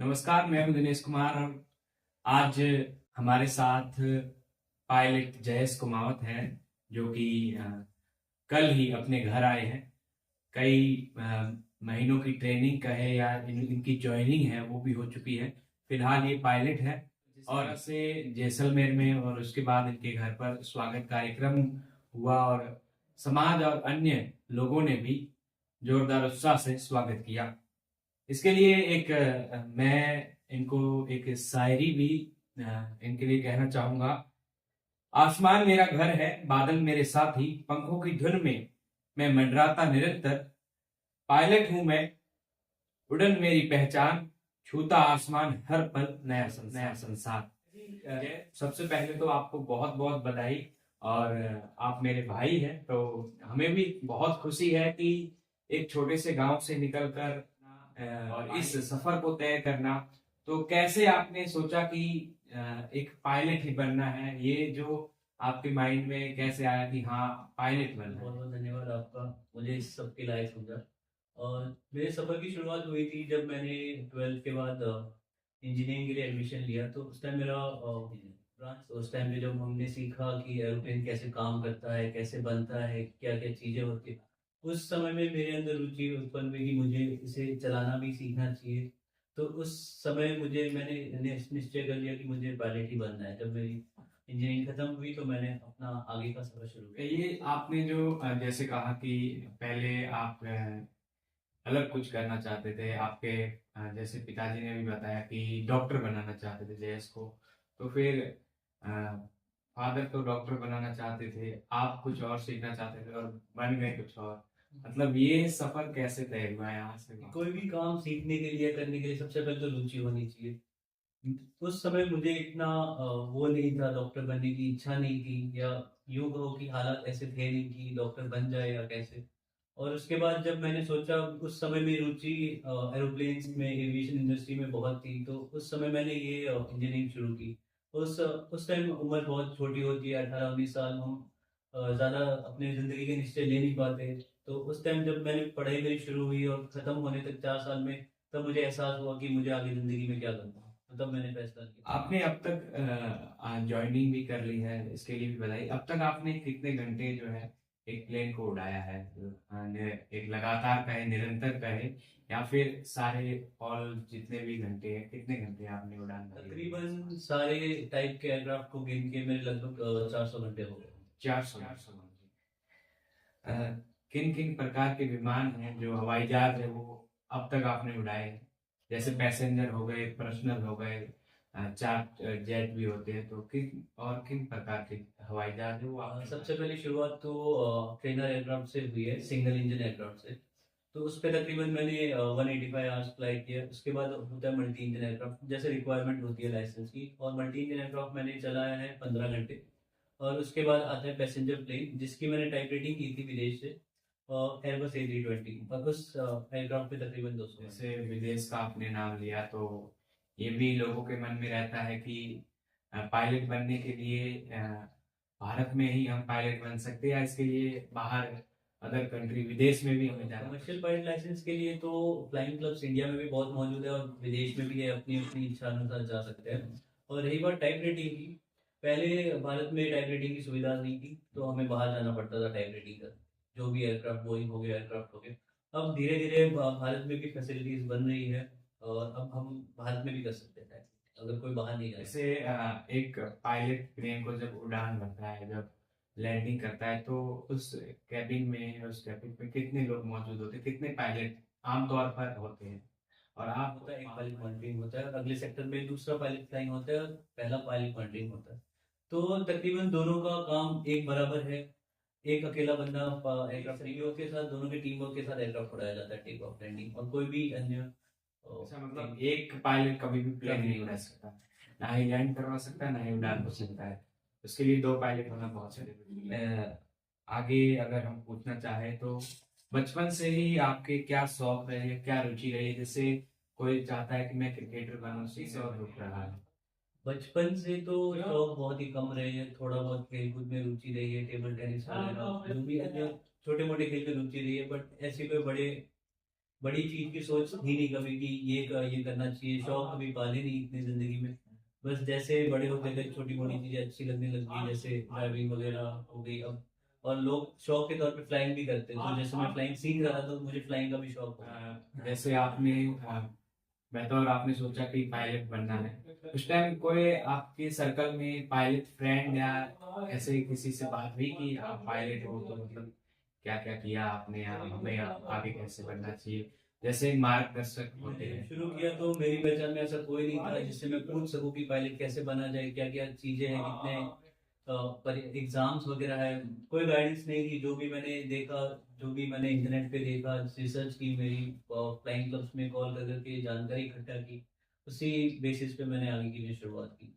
नमस्कार, मैं हूं दिनेश कुमार और आज हमारे साथ पायलट जयेश कुमावत हैं जो कि कल ही अपने घर आए हैं। कई महीनों की ट्रेनिंग का है या इनकी ज्वाइनिंग है वो भी हो चुकी है। फिलहाल ये पायलट है और से जैसलमेर में और उसके बाद इनके घर पर स्वागत कार्यक्रम हुआ और समाज और अन्य लोगों ने भी जोरदार उत्साह से स्वागत किया। इसके लिए एक मैं इनको एक शायरी भी इनके लिए कहना चाहूंगा। आसमान मेरा घर है, बादल मेरे साथी, पंखों की धुन में मैं मंडराता निरंतर। पायलट हूं मैं, उड़न मेरी पहचान, छूता आसमान हर पल नया संसार। सबसे पहले तो आपको बहुत बहुत बधाई। और आप मेरे भाई हैं तो हमें भी बहुत खुशी है कि एक छोटे से गांव से निकलकर और इस सफर को तय करना। तो कैसे आपने सोचा कि एक पायलट ही बनना है, ये जो आपके माइंड में कैसे आया कि हाँ पायलट बनना बहुत है? बहुत धन्यवाद आपका मुझे इस सब के लायक समझा। और मेरे सफ़र की शुरुआत हुई थी जब मैंने 12th के बाद इंजीनियरिंग के लिए एडमिशन लिया। तो उस टाइम मेरा ब्रांच, उस टाइम पे जब हमने सीखा कि एरोप्लेन कैसे काम करता है, कैसे बनता है, क्या क्या चीज़ें होती हैं, उस समय में मेरे अंदर रुचि उत्पन्न हुई कि मुझे इसे चलाना भी सीखना चाहिए। तो उस समय मैंने निश्चय कर लिया कि मुझे पायलट ही बनना है। जब मेरी इंजीनियरिंग खत्म हुई तो मैंने अपना आगे का सफ़र शुरू किया। ये आपने जो जैसे कहा कि पहले आप अलग कुछ करना चाहते थे, आपके जैसे पिताजी ने भी बताया कि डॉक्टर बनाना चाहते थे जयेश को। तो फिर फादर तो डॉक्टर बनाना चाहते थे, आप कुछ और सीखना चाहते थे और बन गए कुछ और। मतलब ये सफर कैसे तय हुआ है यहाँ से वहाँ कोई भी काम सीखने के लिए, करने के लिए सबसे पहले तो रुचि होनी चाहिए। उस समय मुझे इतना वो नहीं था, डॉक्टर बनने की इच्छा नहीं थी, या यूँ कहो कि हालात ऐसे थे नहीं कि डॉक्टर बन जाए या कैसे। और उसके बाद जब मैंने सोचा, उस समय मेरी रुचि एरोप्लेन्स में, एविएशन इंडस्ट्री में बहुत थी, तो उस समय मैंने ये इंजीनियरिंग शुरू की। उस टाइम उम्र बहुत छोटी होती है, 18-19 साल। हम ज़्यादा अपनी ज़िंदगी के निश्चय ले नहीं पाते। तो उस टाइम जब मैंने पढ़ाई मेरी शुरू हुई और ख़त्म होने तक 4 साल में, तब मुझे एहसास हुआ कि मुझे आगे ज़िंदगी में क्या करना है। तो तब मैंने फैसला किया। आपने अब तक ज्वाइनिंग भी कर ली है, इसके लिए भी बधाई। अब तक आपने कितने घंटे जो है एक प्लेन को उड़ाया है? एक लगातार का है, निरंतर का है, या फिर सारे ऑल जितने भी घंटे हैं, कितने घंटे आपने उड़ान भरी है? तकरीबन सारे टाइप के एयरक्राफ्ट को गिन के मेरे लगभग 400 घंटे हो गए। 400 घंटे। किन किन प्रकार के विमान हैं जो हवाई जहाज है वो अब तक आपने उड़ाए हैं? जैसे पैसेंजर हो गए, पर्सनल हो गए, चार जेट भी होते हैं, तो किन प्रकार के हवाई जहाज है वो आपने सबसे उड़ाए? पहली शुरुआत तो ट्रेनर एयरक्राफ्ट से हुई है, सिंगल इंजन एयरक्राफ्ट से। तो उस पे तकरीबन मैंने 185 आवर्स फ्लाई किया। उसके बाद होता है मल्टी इंजन एयरक्राफ्ट, जैसे रिक्वायरमेंट होती है लाइसेंस की। और मल्टी इंजन एयरक्राफ्ट मैंने चलाया है 15 घंटे। और उसके बाद आता है पैसेंजर प्लेन, जिसकी मैंने टाइप रेटिंग की थी विदेश से, एयरबस A320। और उस एयरक्राफ्ट पे तकरीबन 200 घंटे। जैसे विदेश का आपने नाम लिया तो ये भी लोगों के मन में रहता है कि पायलट बनने के लिए भारत में ही हम पायलट बन सकते हैं या इसके लिए बाहर अदर कंट्री विदेश में भी हमें जाना पड़ कमर्शियल सकता पायलट लाइसेंस के लिए तो फ्लाइंग क्लब्स इंडिया में भी बहुत मौजूद है, और विदेश में भी है, अपनी अपनी इच्छा अनुसार जा सकते हैं। और रही बात टाइप रेटिंग की, पहले भारत में टाइप रेटिंग की सुविधा नहीं थी, तो हमें बाहर जाना पड़ता था टाइप रेटिंग कर, जो भी एयरक्राफ्ट, बोइंग हो गया, एयरक्राफ्ट हो गया। अब धीरे धीरे भारत में भी फैसिलिटीज बन रही है, और अब हम भारत में भी कर सकते हैं टाइप रेटिंग, अगर कोई बाहर नहीं है। जाए। जैसे एक पायलट प्लेन को जब उड़ान भरता है, जब लैंडिंग करता है, तो उस कैबिन में कितने लोग मौजूद होते हैं, कितने पायलट आमतौर पर होते हैं? और आप होता है, एक पायलट मॉनिटरिंग होता है, और अगले सेक्टर में दूसरा पायलट फ्लाइंग होता है, और पहला पायलट मॉनिटरिंग होता है। तो तकरीबन दोनों का काम एक बराबर है। एक अकेला बंदा एयरक्राफ्ट रिव्यू के साथ, दोनों के टीम वर्क के साथ एयरक्राफ्ट उड़ाया जाता है, टेक ऑफ लैंडिंग, और कोई भी अन्य अच्छा, मतलब एक पायलट कभी भी प्लेन कभी नहीं नहीं उड़ा उड़ा सकता, ना ही लैंड करवा सकता, ना ही उड़ान भर सकता है। उसके लिए दो पायलट होना बहुत जरूरी है। आगे अगर हम पूछना चाहें तो बचपन से ही आपके क्या शौक रहे हैं, क्या रुचि रही है? जैसे कोई चाहता है कि मैं क्रिकेटर बनूं, उसी से और रुक रहा है। बचपन से तो शौक बहुत ही कम रहे हैं। थोड़ा बहुत खेल कूद में रुचि रही है, टेबल टेनिस वगैरह, जो भी अन्य छोटे मोटे खेल में रुचि रही है, बट ऐसे कोई बड़े बड़ी चीज की सोच थी नहीं कभी कि ये करना चाहिए, शौक कभी पाले नहीं इतनी जिंदगी में। बस जैसे बड़े होते गए छोटी मोटी चीजें अच्छी लगने लग गई, जैसे ड्राइविंग वगैरह हो गई अब। और लोग शौक के तौर पे फ्लाइंग भी करते हैं, तो जैसे मैं फ्लाइंग सीख रहा था तो मुझे फ्लाइंग का भी शौक हो गया। जैसे आपने बतौर आपने सोचा कि पायलट बनना है, उस टाइम कोई आपके सर्कल में पायलट फ्रेंड या ऐसे किसी से बात हुई कि आप पायलट हो तो मतलब क्या क्या किया आपने, या हमें आगे कैसे बढ़ना चाहिए, जैसे मार्गदर्शक होते मैंने हैं। शुरू किया तो मेरी पहचान में ऐसा कोई नहीं था जिससे मैं पूछ सकूं कि पायलट कैसे बना जाए, क्या क्या चीजें हैं, कितने पर एग्जाम्स वगैरह है। कोई गाइडेंस नहीं थी। जो भी मैंने देखा, जो भी मैंने इंटरनेट पे देखा, रिसर्च की, मेरी फ्लाइंग क्लब्स में कॉल कर करके जानकारी इकट्ठा की, उसी बेसिस पे मैंने आगे की शुरुआत की।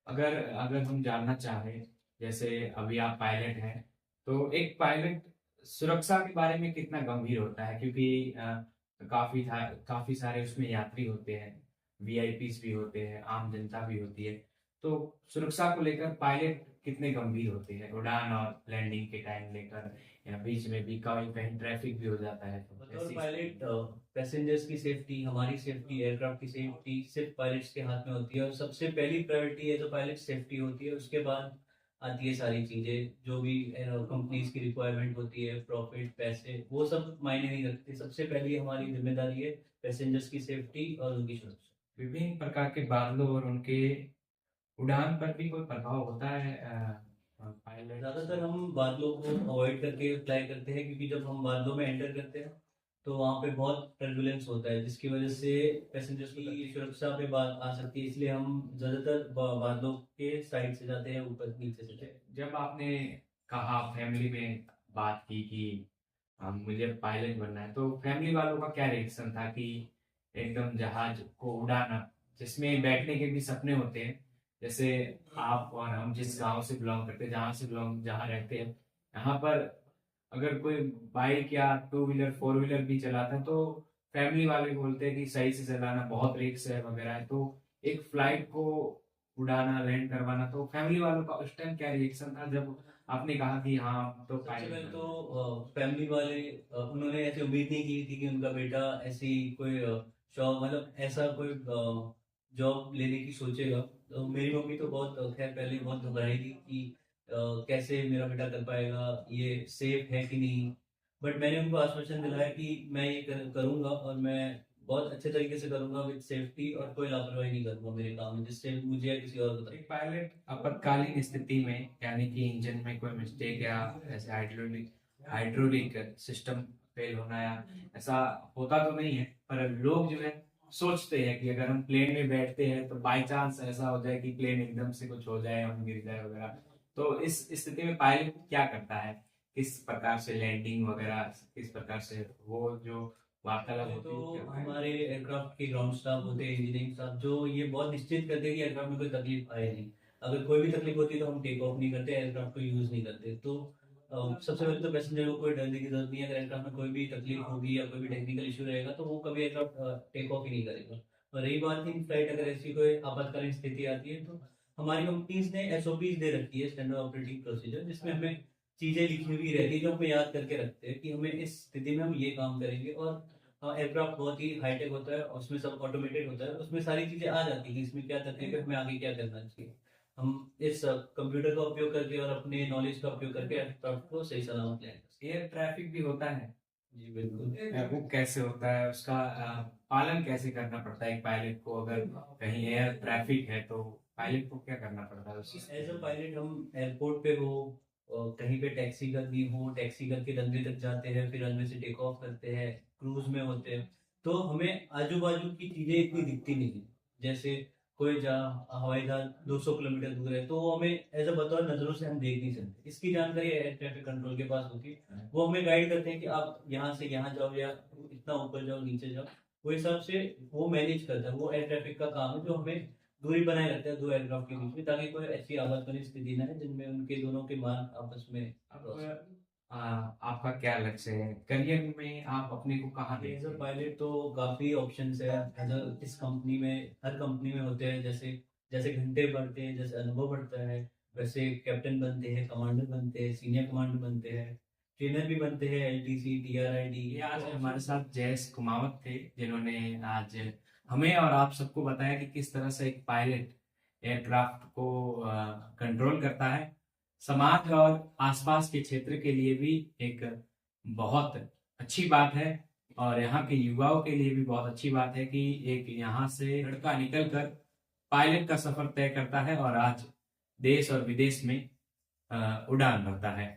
अगर अगर हम जानना चाहें, जैसे अभी आप पायलट हैं, तो एक पायलट सुरक्षा के बारे में कितना गंभीर होता है, क्योंकि काफी सारे उसमें यात्री होते हैं, वीआईपीस भी होते हैं, आम जनता भी होती है। तो सुरक्षा को लेकर पायलट कितने गंभीर होते हैं, उड़ान और लैंडिंग के टाइम लेकर, या बीच में भी कहीं कहीं ट्रैफिक भी हो जाता है, तो बतौर ऐसी पायलट, स्थिति पैसेंजर्स की सेफ्टी, हमारी सेफ्टी, एयरक्राफ्ट की सेफ्टी सिर्फ पायलट्स के हाथ में होती है, और सबसे पहली प्रायोरिटी है तो पायलट सेफ्टी होती है। उसके बाद आती है सारी चीजें, जो भी कंपनीज की रिक्वायरमेंट होती है, प्रॉफिट, पैसे, वो सब मायने नहीं रखते। सबसे पहली हमारी जिम्मेदारी है पैसेंजर्स की सेफ्टी और उनकी सुरक्षा। विभिन्न प्रकार के बादलों और उनके उड़ान पर भी कोई प्रभाव होता है पायलट। ज्यादातर हम बादलों को अवॉइड करके फ्लाई करते हैं, क्योंकि जब हम बादलों में एंटर करते हैं तो वहाँ पे बहुत टर्बुलेंस होता है, जिसकी वजह से पैसेंजर्स की सुरक्षा पे बात आ सकती है। इसलिए हम ज्यादातर बादलों के साइड से जाते हैं, ऊपर नीचे से जाते जब आपने कहा फैमिली में बात की कि मुझे पायलट बनना है, तो फैमिली वालों का क्या रिएक्शन था कि एकदम जहाज को उड़ाना, जिसमें बैठने के भी सपने होते हैं, जैसे आप और हम जिस गांव से बिलोंग करते हैं, जहाँ रहते हैं, यहाँ पर अगर कोई बाइक या टू व्हीलर फोर व्हीलर भी चलाता है, तो फैमिली वाले बोलते हैं कि सही से चलाना, बहुत रिस्क है वगैरह है। तो एक फ्लाइट को उड़ाना, लैंड करवाना, तो फैमिली वालों का उस टाइम क्या रिएक्शन था जब आपने कहा कि हाँ तो हैं। सबसे पायलट पहले बनना है? तो फैमिली वाले, उन्होंने ऐसी उम्मीद नहीं की थी कि उनका बेटा ऐसी कोई शौक, मतलब ऐसा कोई जॉब लेने की सोचेगा। तो मेरी मम्मी तो बहुत खैर पहले बहुत घबराई थी कि कैसे मेरा बेटा कर पाएगा, ये सेफ है कि नहीं। बट मैंने उनको आश्वासन दिलाया कि मैं ये करूंगा, और मैं बहुत अच्छे तरीके से करूंगा विद सेफ्टी, और कोई लापरवाही नहीं करूंगा मेरे काम में, जिससे मुझे या किसी और को एक पायलट आपातकालीन स्थिति में, यानी कि इंजन में कोई मिस्टेक या ऐसे हाइड्रोलिक हाइड्रोलिक सिस्टम फेल होना या ऐसा होता तो नहीं है, पर लोग जो है सोचते हैं कि अगर हम प्लेन में बैठते हैं तो बाई चांस ऐसा हो जाए कि प्लेन एकदम से कुछ हो जाए, हम गिर जाए वगैरह। तो इस स्थिति में पायलट क्या करता है, किस प्रकार से लैंडिंग वगैरह, किस प्रकार से वो जो वार्तालाप पहले होती तो है वो करता है? हमारे एयरक्राफ्ट के ग्राउंड स्टाफ होते हैं, इंजीनियरिंग स्टाफ, जो ये बहुत निश्चित करते हैं कि एयरक्राफ्ट में कोई तकलीफ आए नहीं। अगर कोई भी तकलीफ होती है तो हम टेक ऑफ नहीं करते, एयरक्राफ्ट को यूज नहीं करते। तो सबसे पहले तो पैसेंजर को कोई डरने की जरूरत नहीं है। अगर एयरक्राफ्ट में कोई भी तकलीफ होगी या कोई भी टेक्निकल इशू रहेगा तो वो कभी एयरक्राफ्ट टेक ऑफ ही नहीं करेगा। और रही बात इन फ्लाइट, अगर ऐसी कोई आपातकालीन स्थिति आती है तो हमारी कंपनीज ने एसओपीज दे रखी है, स्टैंडर्ड ऑपरेटिंग प्रोसीजर, जिसमें हमें चीजें लिखी हुई रहती है जो हमें याद करके रखते हैं कि हमें इस स्थिति में हम ये काम करेंगे। और एयरक्राफ्ट बहुत ही हाईटेक होता है और उसमें सब ऑटोमेटेड होता है, उसमें सारी चीजें आ जाती है कि इसमें क्या तकलीफ है, हमें आगे क्या करना चाहिए। हम इस कंप्यूटर का उपयोग करके और अपने नॉलेज का उपयोग करके एयरक्राफ्ट को सही सलामत लैंड कर एयर ट्रैफिक भी होता है, सकते हैं। जी बिल्कुल। वो कैसे होता है, उसका पालन कैसे करना पड़ता है एक पायलट को, अगर कहीं एयर ट्रैफिक है तो पायलट को क्या करना पड़ता है उस एज स्थिति अ में? पायलट हम एयरपोर्ट पे हो, कहीं पे टैक्सी करनी हो, टैक्सी करके रनवे तक जाते हैं, फिर रनवे से टेक ऑफ करते हैं, क्रूज में होते हैं। तो हमें आजू बाजू की चीजें इतनी दिखती नहीं है। जैसे कोई जहाँ हवाई जहाज 200 किलोमीटर दूर है तो वो हमें एज अ बतौर नजरों से हम देख नहीं सकते, इसकी जानकारी एयर ट्रैफिक कंट्रोल के पास होती है। वो हमें गाइड करते हैं कि आप यहाँ से यहाँ जाओ, या इतना ऊपर जाओ, नीचे जाओ। वो हिसाब से वो मैनेज करता है, वो एयर ट्रैफिक का काम है जो हमें दूरी बनाए रखता है दो एयरक्राफ्ट के बीच में, ताकि कोई ऐसी आपातकालीन स्थिति ना है जिनमें उनके दोनों के मार्ग आपस में क्रॉस हो। अब आपका क्या लक्ष्य है करियर में, आप अपने को कहाँ एज देखते अ हैं? पायलट तो काफी ऑप्शंस है। अगर इस कंपनी में, हर कंपनी में होते हैं, जैसे जैसे घंटे बढ़ते हैं, जैसे अनुभव बढ़ता है, वैसे कैप्टन बनते हैं, कमांडर बनते हैं, सीनियर कमांडर बनते हैं, ट्रेनर भी बनते हैं, एलटीसी, टीआरआईडी। ये आज हमारे साथ जयेश कुमावत थे, जिन्होंने आज हमें और आप सबको बताया कि किस तरह से एक पायलट एयरक्राफ्ट को कंट्रोल करता है। समाज और आसपास के क्षेत्र के लिए भी एक बहुत अच्छी बात है, और यहाँ के युवाओं के लिए भी बहुत अच्छी बात है कि एक यहाँ से लड़का निकलकर पायलट का सफर तय करता है और आज देश और विदेश में उड़ान भरता है।